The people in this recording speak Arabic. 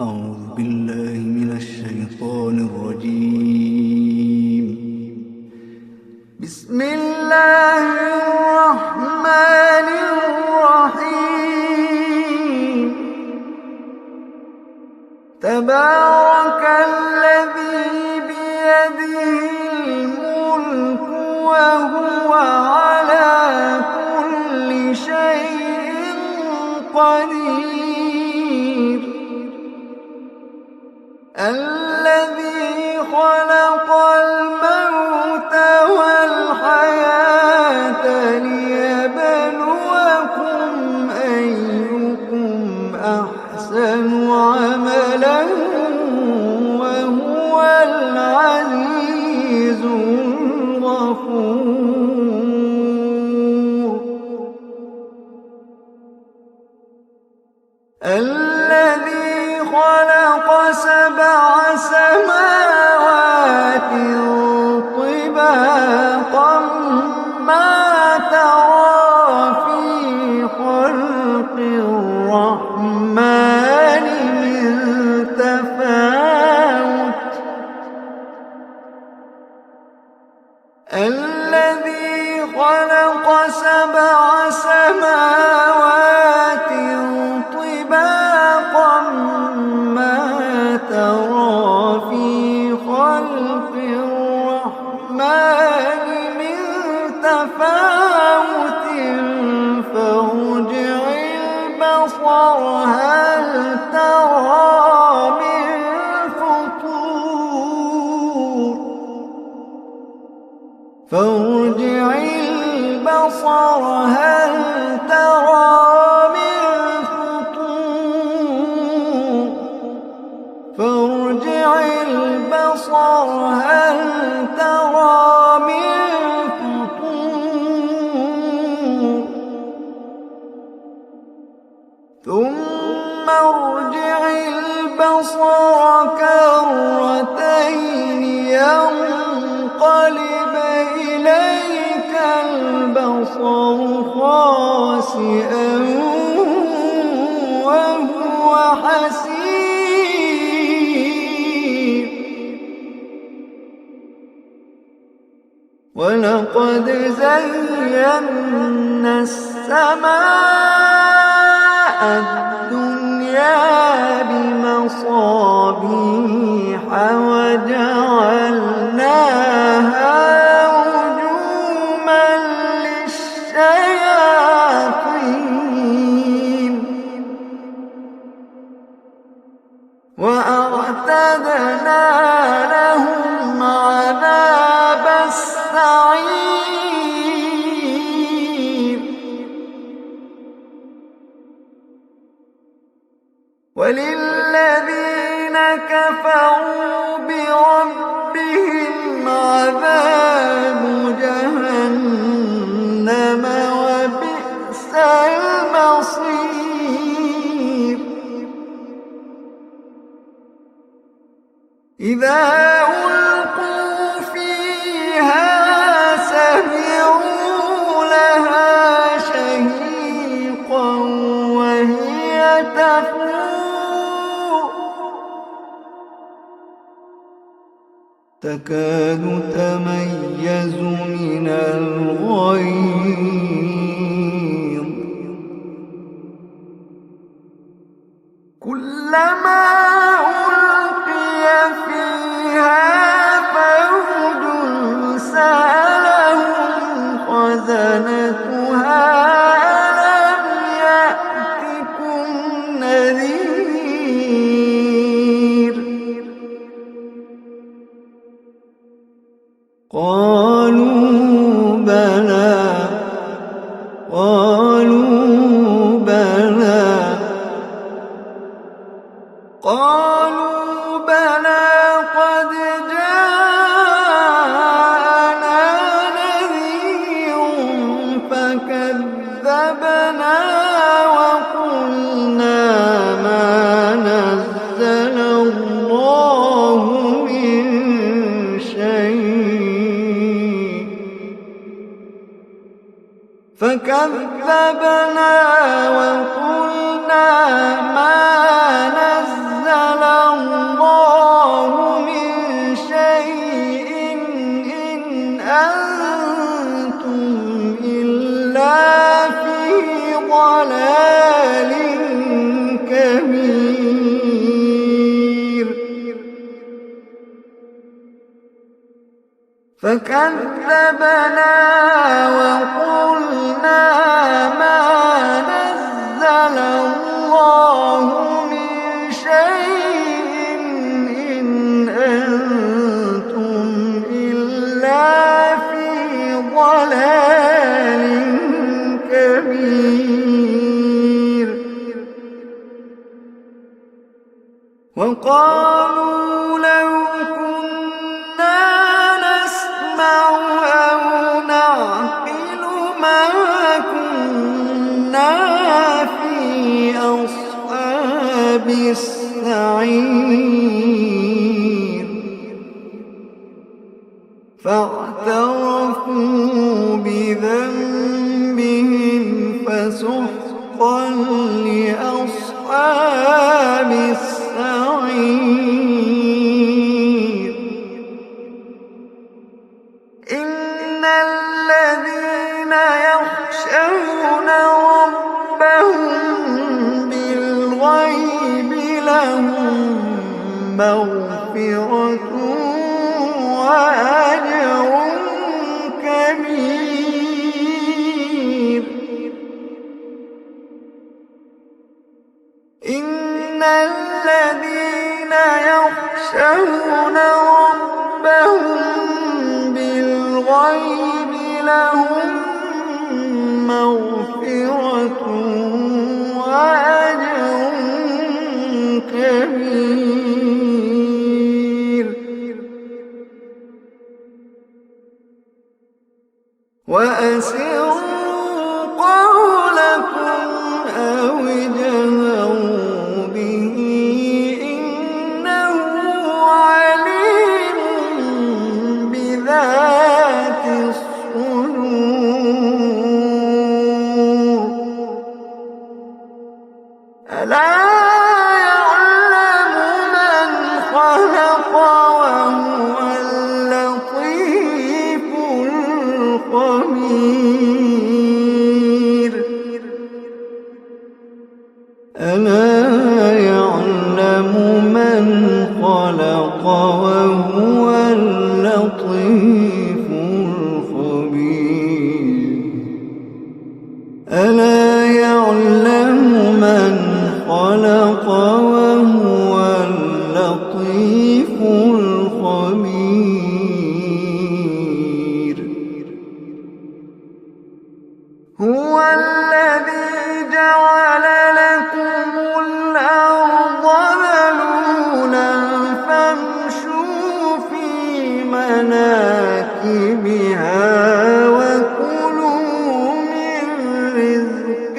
أعوذ بالله من الشيطان الرجيم. بسم الله الرحمن الرحيم. تبارك الذي بيده الملك وهو على كل شيء قدير. الذي خلق الموت والحياة ليبلوكم أيكم أحسن عملا وهو العزيز الغفور. الذي خلق سبع سماوات طباقا ما ترى في خلق الرحمن من تفاوت. الذي خلق سبع سماوات طباقا ما ترى في خلق الرحمن من تفاوت فارجع البصر هل ترى من فطور. فارجع البصر هل ترى من فطور. فارجع البصر هل ترى من فطور. ثم ارجع البصر كرتين ينقلب إليك البصر خاسئا وهو حسير. ولقد زينا السماء الدنيا بمصابيح وجعلناها رجوما للشياطين وأعتدنا لهم عذاب السعير. وللذين كفروا بربهم عذاب جهنم وبئس المصير. إذا ألقوا فيها سمعوا لها شهيقا وهي تفور تكاد تميز من الغيظ. كلما ألقي فيها فوج سألهم خزنتها ألم يأتكم نذير. قالوا بلى. قالوا بلى. قالوا بلى قد جاءنا نذير فكذبنا وقلنا ما نزل الله من شيء. فكذبنا وقلنا ما نزل فكذبنا وقلنا ما نزل الله من شيء إن أنتم إلا في ضلال كبير. وقالوا لو كنا نسمع أو نعقل ما كنا في أصحاب السعير. فاعترفوا بذنبهم فسحقا لأصحاب السعير. إن الذين يخشون ربهم بالغيب لهم مغفرة وأجر كبير. إن الذين يخشون ربهم بالغيب لهم مغفرة وأجر كبير. وأسروا قولكم أو اجهروا به إنه عليم بذات الصدور. ألا يعلم من خلق وهو اللطيف الخبير. ألا يعلم من خلق وهو اللطيف الخبير. ألا يعلم من خلق وهو اللطيف الخبير. هو الذي جعل لكم الأرض ذلولا فامشوا في مناكبها وكلوا من رزقه